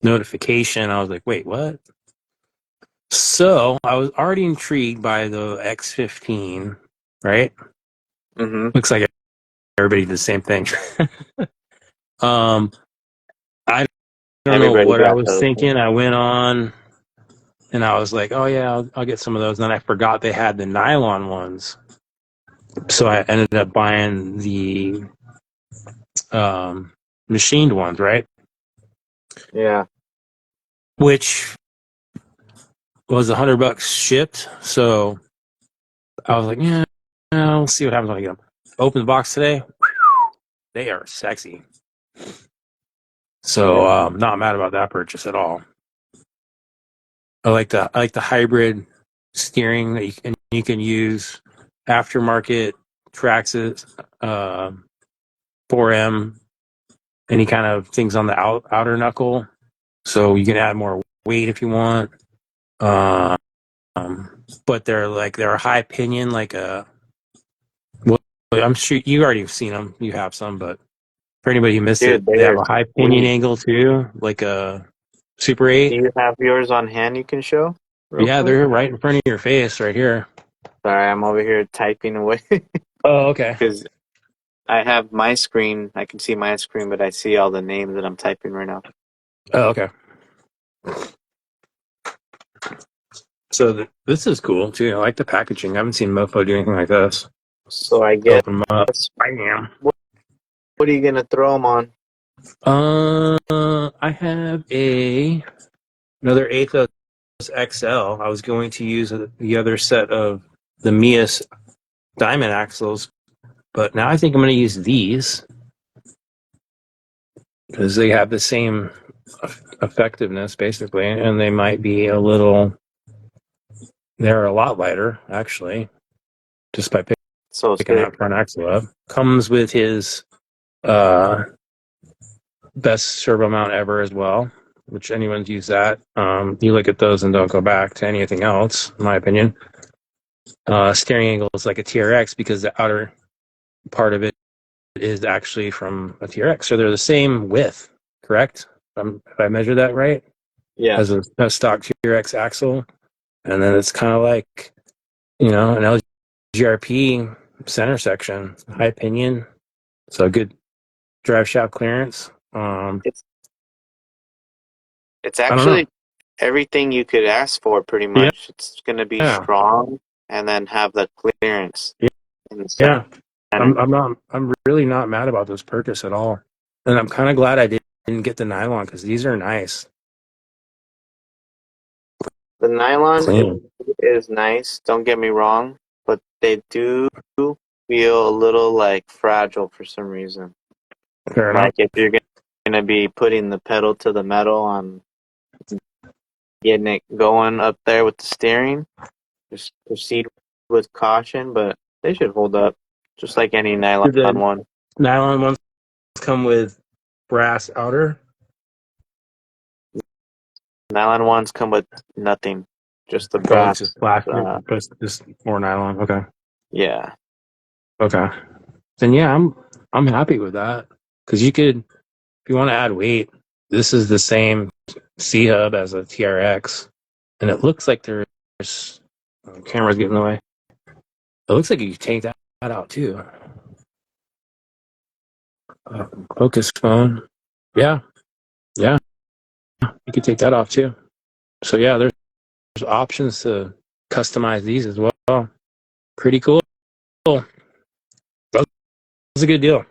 notification. I was like, wait, what? So I was already intrigued by the X15, right? Mm-hmm. Looks like everybody did the same thing. um, I don't know Everybody what I got was those. thinking. I went on and I was like, oh yeah, I'll get some of those. And then I forgot they had the nylon ones. So I ended up buying the machined ones, right? Yeah. Which was $100 shipped. So I was like, yeah, we'll see what happens when I get them. Open the box today. They are sexy. So Yeah. not mad about that purchase at all. I like the hybrid steering that you can use aftermarket Traxxas, 4M, any kind of things on the outer knuckle. So you can add more weight if you want. Um, but they're a high pinion, like a. Well, I'm sure you already have seen them. You have some, but for anybody who missed it, Dude, they have they're a high pinion sweet. angle too, like a Super Do 8. you have yours on hand you can show real Yeah, quick? they're right in front of your face, right here. Sorry, I'm over here typing away Oh, okay. because I have my screen. I can see my screen, but I see all the names that I'm typing right now. Oh, okay. So this is cool too. I like the packaging. I haven't seen Mofo do anything like this. So I guess, Open them up. Bam. what are you gonna throw them on? I have another Athos XL. I was going to use the other set of the Mias diamond axles, but now I think I'm going to use these because they have the same effectiveness basically, and they might be a little. They're a lot lighter actually, just by So picking sick. that front axle up. Comes with his uh, best servo mount ever as well, which anyone's used that. You look at those and don't go back to anything else, in my opinion. Steering angle is like a TRX because the outer part of it is actually from a TRX. So they're the same width, correct? If I measure that right, Yeah. as a stock TRX axle. And then it's kind of like, an LGRP center section, high pinion. So good drive shaft clearance. It's it's I don't know. actually everything you could ask for, pretty Yeah, much. It's gonna be yeah, strong and then have the clearance in the yeah. center. I'm really not mad about this purchase at all. And I'm kind of glad I didn't get the nylon because these are nice. The nylon Clean. is nice, don't get me wrong, but they do feel a little like fragile for some reason. Fair enough. Like if you're gonna be putting the pedal to the metal on getting it going up there with the steering, just proceed with caution, but they should hold up just like any nylon Did the one. nylon ones come with brass outer? Nylon ones come with nothing, just the Oh, it's just brass. plastic, Uh, but it's just more nylon. Okay. yeah, Okay. Then yeah, I'm happy with that because you could, if you want to add weight, this is the same C hub as a TRX, and it looks like there's camera's getting in the way. It looks like you can take that out too. Focus phone. Yeah, yeah, you could take that off too. So yeah, there's options to customize these as well. Pretty cool. That was a good deal.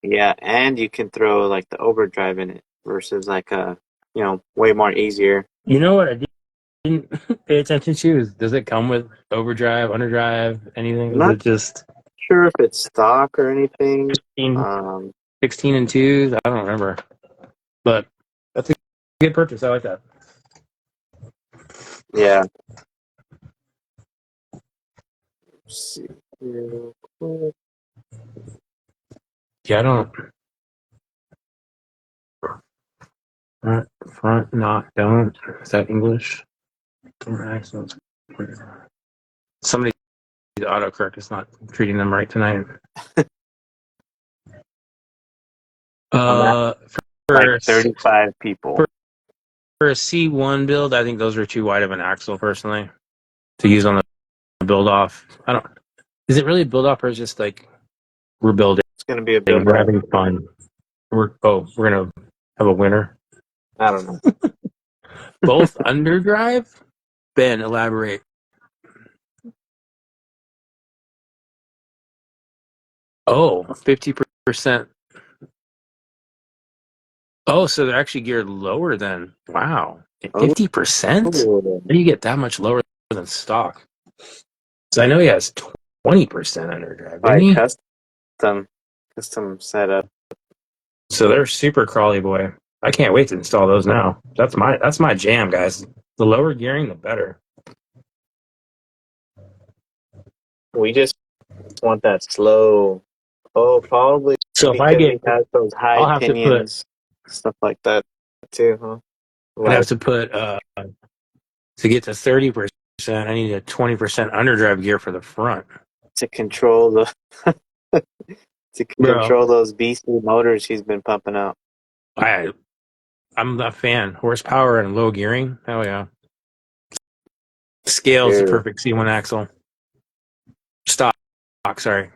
yeah, and you can throw like the overdrive in it versus like way more easier. You know what I didn't pay attention to is, does it come with overdrive, underdrive, anything? I'm Is not it just sure if it's stock or anything. 16, Um, 16 and 2s? I don't remember. But that's a good purchase. I like that. yeah. Let's see real quick. Yeah, I don't. Front, not, don't. Is that English? Axles. Somebody, the autocorrect is not treating them right tonight. I'm at For, like for 35 people. for a C1 build, I think those are too wide of an axle, personally, to use on the build off. I don't. Is it really a build off, or is it just like we're building? It's going to be a build We're up. having fun. We're gonna have a winner. I don't know. Both underdrive. Ben, elaborate. Oh, 50%. Oh, so they're actually geared lower than. Wow. 50%? How do you get that much lower than stock? So I know he has 20% underdrive, didn't Like he? custom setup. So they're super crawly, boy. I can't wait to install those now. That's my jam, guys. The lower gearing, the better. We just want that slow. Oh, probably So if I because get, he has those high I'll have to put, pinions, stuff like that too, huh? I'd have Like to put, to get to 30%, I need a 20% underdrive gear for the front. to control the to Bro, control those beastly motors he's been pumping out. I'm a fan. Horsepower and low gearing. Hell yeah. Scale is the Dude, perfect C1 axle. Stock, sorry.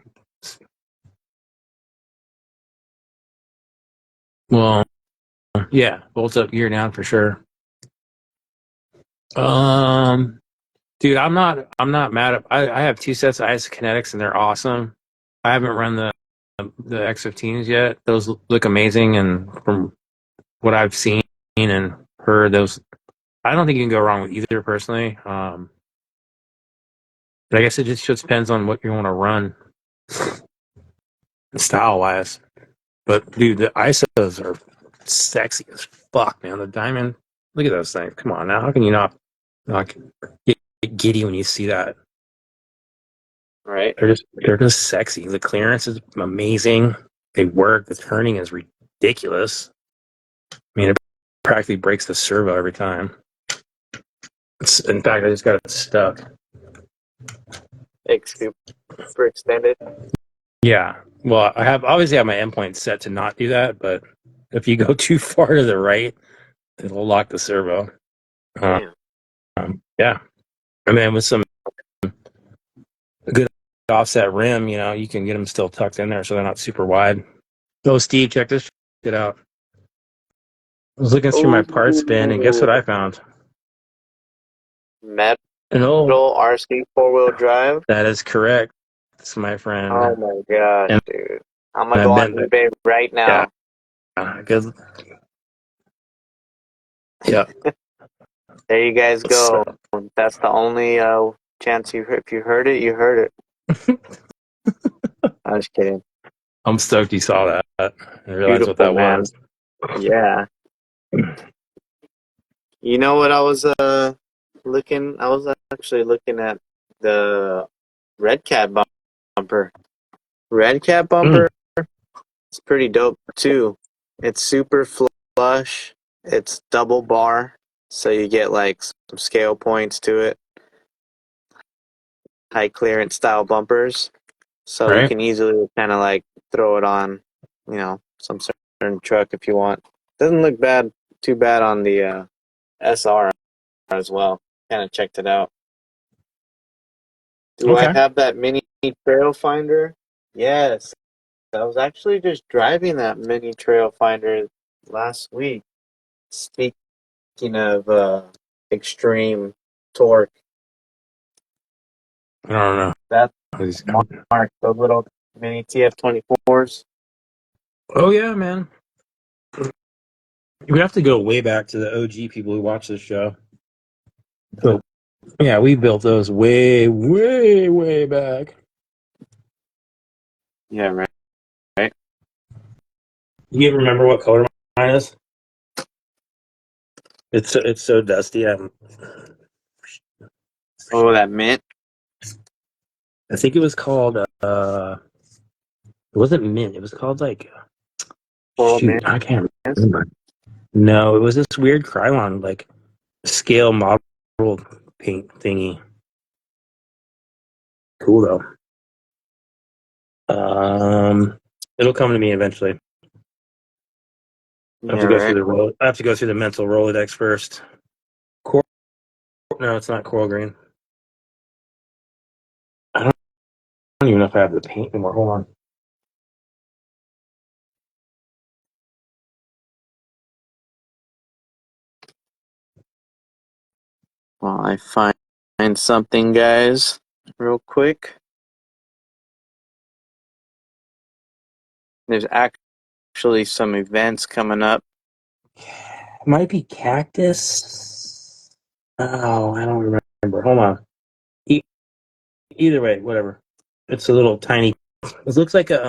Well, yeah, bolt up gear down for sure. Dude, I'm not mad at. I have two sets of isokinetics and they're awesome. I haven't run the X15s yet. Those look amazing, and from what I've seen and heard, those I don't think you can go wrong with either personally. But I guess it just depends on what you want to run style wise. But dude, the ISOs are sexy as fuck, man. The diamond, look at those things. Come on now, how can you not get giddy when you see that? right? They're just sexy. The clearance is amazing. They work. The turning is ridiculous. I mean, it practically breaks the servo every time. In fact, I just got it stuck. Super extended. Yeah. Well, I obviously have my endpoint set to not do that, but if you go too far to the right, it'll lock the servo. Uh, Damn. yeah. And then with some good offset rim, you can get them still tucked in there so they're not super wide. Oh, Steve, check this shit out. I was looking through my parts bin, and guess what I Oh, found? metal An old. RC 4-wheel drive. That is correct, my friend. Oh my gosh, And dude. I'm gonna I go on bent it. eBay right Yeah. now. Good. Yeah. There you guys So, go. That's the only chance if you heard it, you heard it. I was kidding. I'm stoked you saw that. I realized what Beautiful, that man. was. Yeah. You know what I was looking? I was actually looking at the Redcat bumper. Redcat Mm, bumper. It's pretty dope too. It's super flush. It's double bar, so you get like some scale points to it. High clearance style bumpers, so you right? can easily kind of like throw it on, some certain truck if you want. Doesn't look too bad on the SR as well. Kind of checked it out. Do I Okay. have that mini trail finder? Yes. I was actually just driving that mini trail finder last week. Speaking of extreme torque, I don't know. that's He's- Mark, those little mini TF24s. Oh, yeah, man. We have to go way back to the OG people who watch this show. So, yeah, we built those way, way, way back. Yeah, right. Right. You even remember what color mine is? It's so dusty. Oh, that mint. I think it was called. It wasn't mint. It was called like. Coral Shoot, mint. I can't remember. No, it was this weird Krylon like scale model paint thingy. Cool though. It'll come to me eventually. I have Yeah, to go through right. the I have to go through the mental Rolodex first. Coral? No, it's not coral green. I don't even know if I have the paint anymore. Hold on. Well, I find something, guys, real quick. There's actually some events coming up. It might be cactus. Oh, I don't remember. Hold on. E- Either way, whatever. It's a little tiny. It looks like like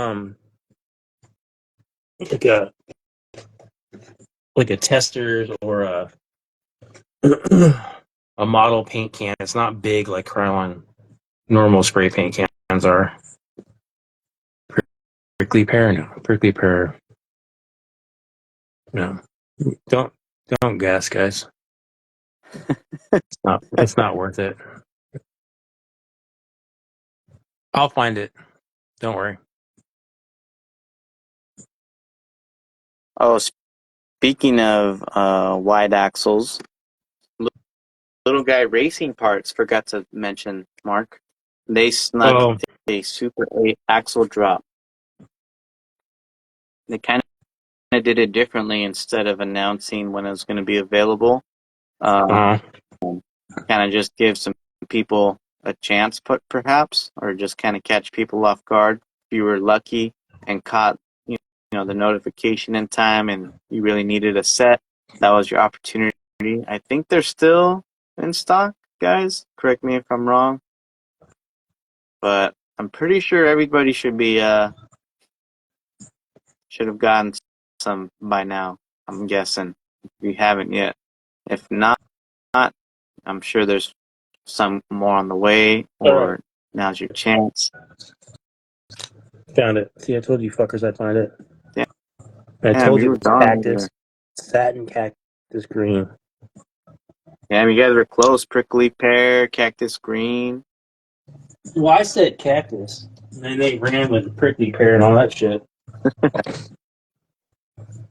a like a tester or a a model paint can. It's not big like Krylon normal spray paint cans are. Prickly pear, no. Prickly pear, no. Don't don't guess, guys. It's not worth it. I'll find it. Don't worry. Oh, speaking of wide axles, little guy racing parts forgot to mention, Mark. They snuck Oh, a Super 8 axle drop. They kind of did it differently instead of announcing when it was going to be available. Um, uh, kind of just give some people a chance, perhaps, or just kind of catch people off guard. If you were lucky and caught, the notification in time, and you really needed a set, that was your opportunity. I think they're still in stock, guys. Correct me if I'm wrong, but I'm pretty sure everybody should have gotten some by now. I'm guessing if you haven't yet. If not, I'm sure there's some more on the way, all right. or now's your chance. Found it. See, I told you fuckers I'd find it. I Damn, told you you it was was on cactus. there. Satin cactus green. Damn, you guys were close. Prickly pear, cactus green. Well, I said cactus. And they ran with prickly pear and all that shit.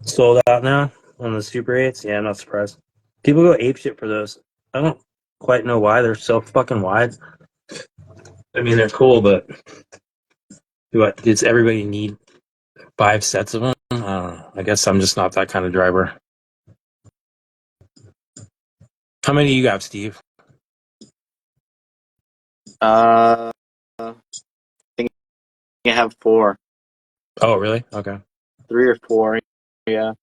Sold out now on the Super 8s? Yeah, I'm not surprised. People go apeshit for those. I don't quite know why they're so fucking wide. I mean, they're cool, but does everybody need 5 sets of them? I don't know. I guess I'm just not that kind of driver. How many do you got, Steve? I think you have four, Oh, really? Okay. 3 or 4. Yeah.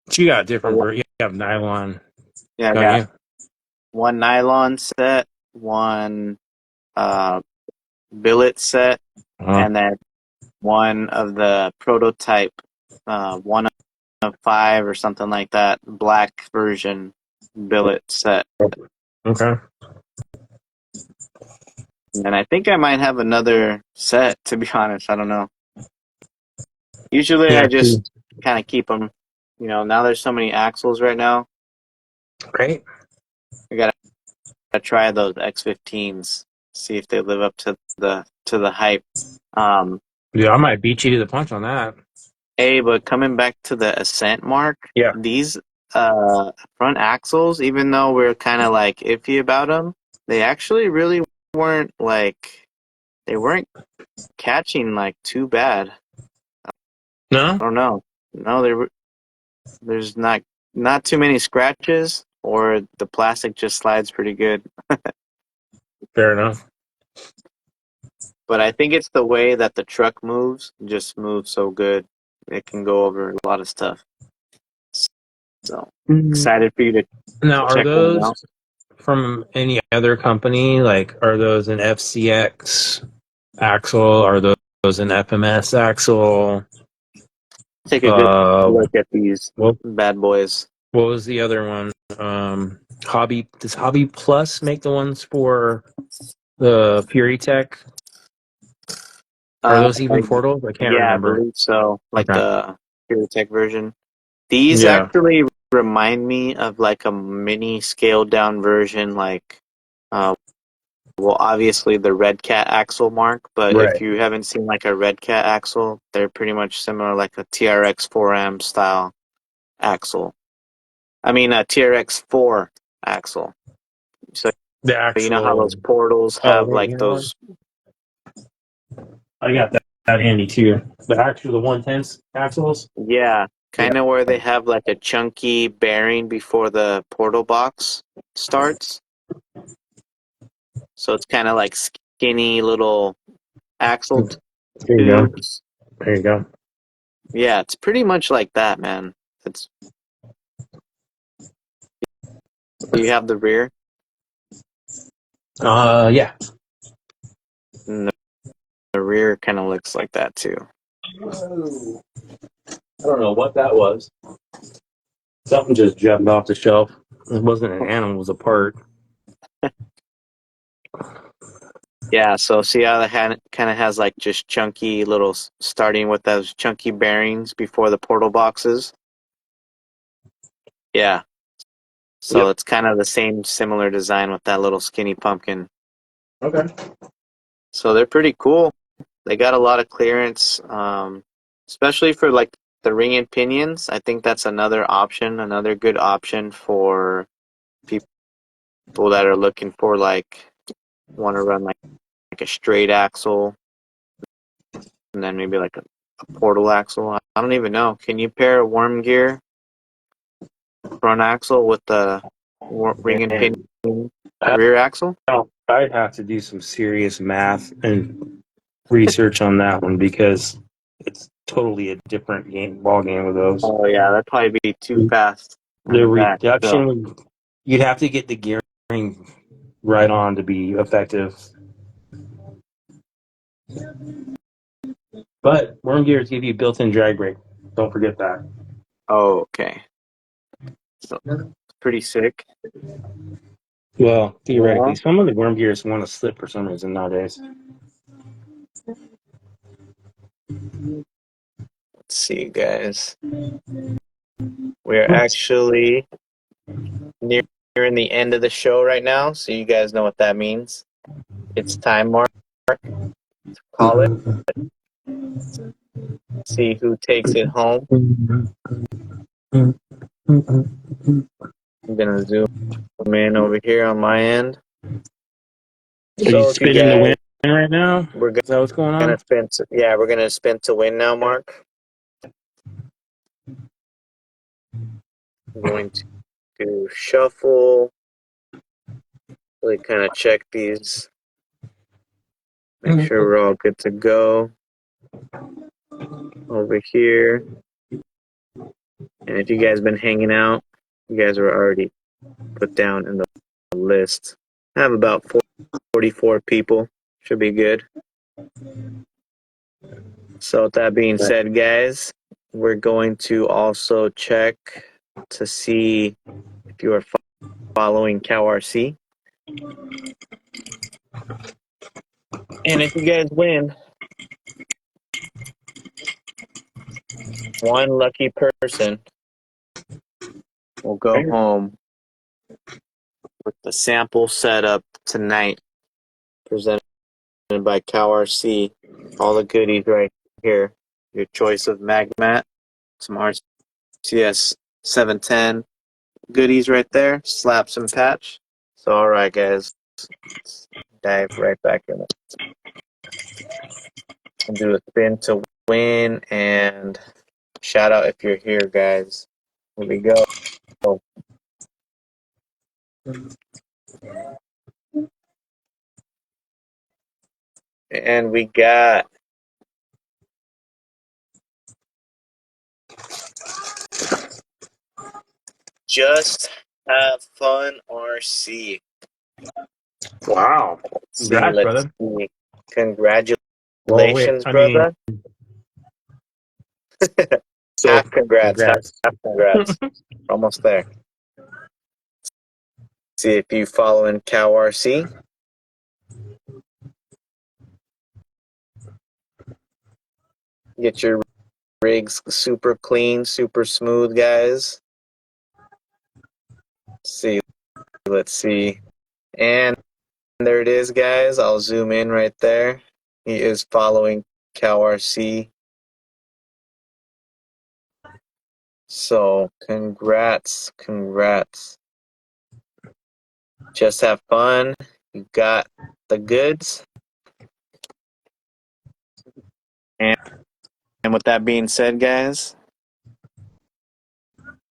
But you got different, Oh, you have nylon, yeah, I don't got you? one nylon set, one uh, billet set, Uh-huh. and then one of the prototype, one of five or something like that, black version billet set. Okay. And I think I might have another set, to be honest. I don't know. Usually I Yeah. just kind of keep them, now there's so many axles right now. Right? I gotta try those X15s, see if they live up to the hype. Um, Yeah, I might beat you to the punch on that. but coming back to the Ascent, Mark, Yeah. these front axles, even though we're kind of like iffy about them, they actually really weren't they weren't catching like too bad. No? I don't know. No, there's not too many scratches, or the plastic just slides pretty good. Fair enough. But I think it's the way that the truck moves, just moves so good. It can go over a lot of stuff. So excited for you to Now, are check one those out. from any other company? Like, are those an FCX axle? Are those an FMS axle? Take a good Uh, look at these what bad boys. what was the other one? Hobby. Does Hobby Plus make the ones for the Fury Tech? Are Uh, those even portals? I can't yeah, I remember. believe so. Like Okay. the Tech version. These Yeah. actually remind me of like a mini scaled down version, like, well, obviously the Redcat axle, Mark, but if Right. you haven't seen like a Redcat axle, they're pretty much similar, like a TRX 4M style axle. I mean, a TRX 4 axle. So The you know how those actual. portals Oh, have wait, like you know what? those, I got that handy too. The 110 axles. yeah, Yeah. kind of where they have like a chunky bearing before the portal box starts. So it's kind of like skinny little axle There you go. tubes. There you go. Yeah, it's pretty much like that, man. It's you have the rear, Yeah. and the rear kind of looks like that too. Whoa. I don't know what that was. Something just jumped off the shelf. It wasn't an animal, it was a part. Yeah, so see how the kind of has like just chunky little, starting with those chunky bearings before the portal boxes. Yeah, so Yep. it's kind of the same similar design with that little skinny pumpkin. Okay. So they're pretty cool. They got a lot of clearance, especially for like the ring and pinions. I think that's another option, another good option for people that are looking for like want to run like a straight axle and then maybe like a portal axle. I don't even know. Can you pair a worm gear front axle with the ring and And pinion rear axle? I'd have to do some serious math and research on that one because it's totally a different ball game with those. Oh yeah, that'd probably be too fast on The the back. So, reduction, you'd have to get the gearing right on to be effective. But worm gears give you built-in drag brake. Don't forget that. oh, okay. So pretty sick. Well, theoretically, Well, some of the worm gears want to slip for some reason nowadays. let's see, guys. We're actually nearing the end of the show right now, so you guys know what that means. It's time, Mark. Call it. See who takes it home. I'm gonna zoom in over here on my end. Are you So if you spinning the guys, wind right now? we're Is that what's going gonna on? spin. Yeah, we're gonna spin to win now, Mark. I'm going to shuffle. Really kind of check these. Make sure we're all good to go over here. And if you guys been hanging out, you guys were already put down in the list. I have about 44 people. Should be good. So with that being said, guys, we're going to also check to see if you are following CowRC. And if you guys win, one lucky person will go home with the sample setup tonight presented by CowRC. All the goodies right here. Your choice of magmat, some RCS 710 goodies right there, slaps and patch. So all right, guys, let's dive right back in it. We'll do a spin to win and shout out if you're here, guys. Here we go. And we got Just Have Fun RC. Wow. Congrats, Let's brother. see. Well, wait. Congratulations, I mean, brother. so Half congrats. congrats. Half congrats. Almost there. See if you following Cow RC. Get your rig's super clean, super smooth, guys. Let's see. And there it is, guys. I'll zoom in right there. He is following CalRC. So congrats. Just have fun. You got the goods. And with that being said, guys,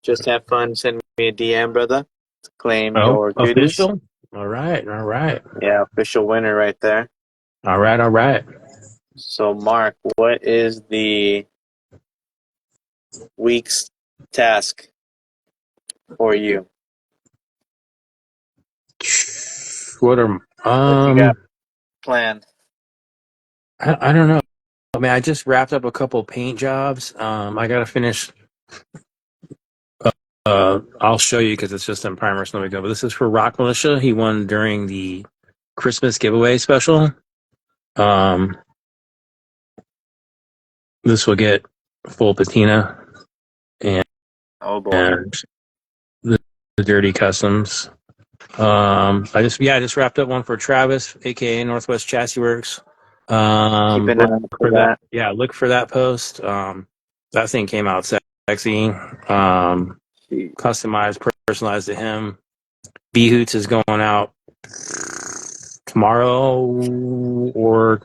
just have fun. Send me a DM, brother, to claim Oh, your goodies. official? All right. Yeah, official winner right there. All right. So, Mark, what is the week's task for you? What are What you got planned? I don't know. I mean, I just wrapped up a couple paint jobs. I gotta finish. I'll show you because it's just in primer. So let me go. But this is for Rock Militia. He won during the Christmas giveaway special. This will get full patina and, Oh boy. and the dirty customs. I just wrapped up one for Travis, aka Northwest Chassis Works. Keep an eye Look out for for that. that. Yeah, look for that post. That thing came out sexy. Customized, personalized to him. B Hoots is going out tomorrow or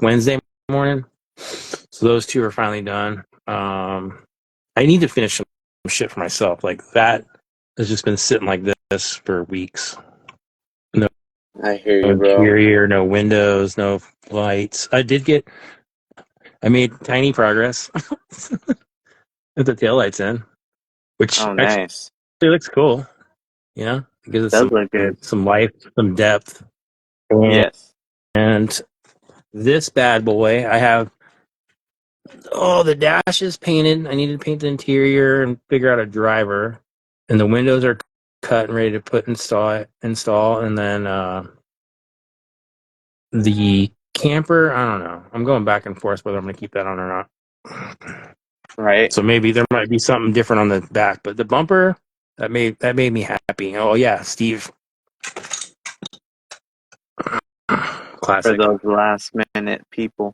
Wednesday morning. So those two are finally done. I need to finish some shit for myself. Like that has just been sitting like this for weeks. No I hear you, bro. interior, no windows, no lights. I made tiny progress with the taillights in, which Oh, actually nice. looks cool. You know, it gives Does it look good. some life, some depth. Yes. And this bad boy, I have the dash is painted. I need to paint the interior and figure out a driver. And the windows are cut and ready to install. And then the camper, I don't know. I'm going back and forth whether I'm going to keep that on or not. Right. So maybe there might be something different on the back, but the bumper that made me happy. Oh yeah, Steve, For classic. those last minute people.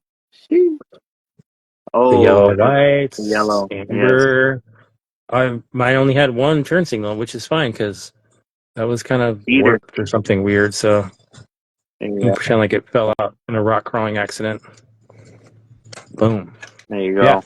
The Oh, yellow lights, yellow. Yes. amber. Mine only had one turn signal, which is fine because that was kind of Peter. warped or something weird. So There you you can go. pretend like it fell out in a rock crawling accident. Boom. There you Yeah. go.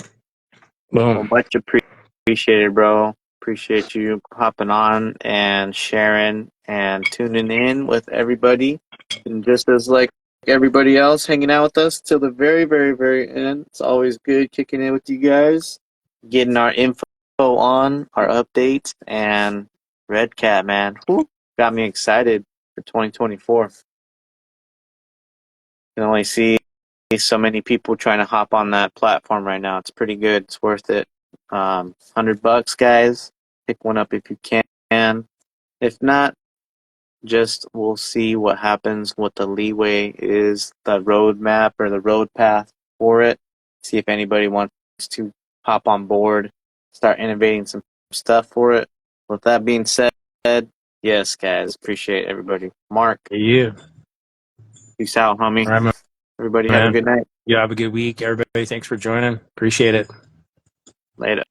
Well, Boom. much appreciated, bro. Appreciate you hopping on and sharing and tuning in with everybody. And just as like everybody else hanging out with us till the very, very, very end. It's always good kicking in with you guys, getting our info on, our updates, and Redcat, man. Whew, got me excited for 2024. Can only see so many people trying to hop on that platform right now. It's pretty good. It's worth it. $100, guys. Pick one up if you can. If not, just we'll see what happens, what the leeway is, the roadmap or the road path for it. See if anybody wants to hop on board, start innovating some stuff for it. With that being said, yes, guys, appreciate everybody. Mark, You. peace out, homie. All right, Everybody have a man. good night. You have a good week. Everybody, thanks for joining. Appreciate it. Later.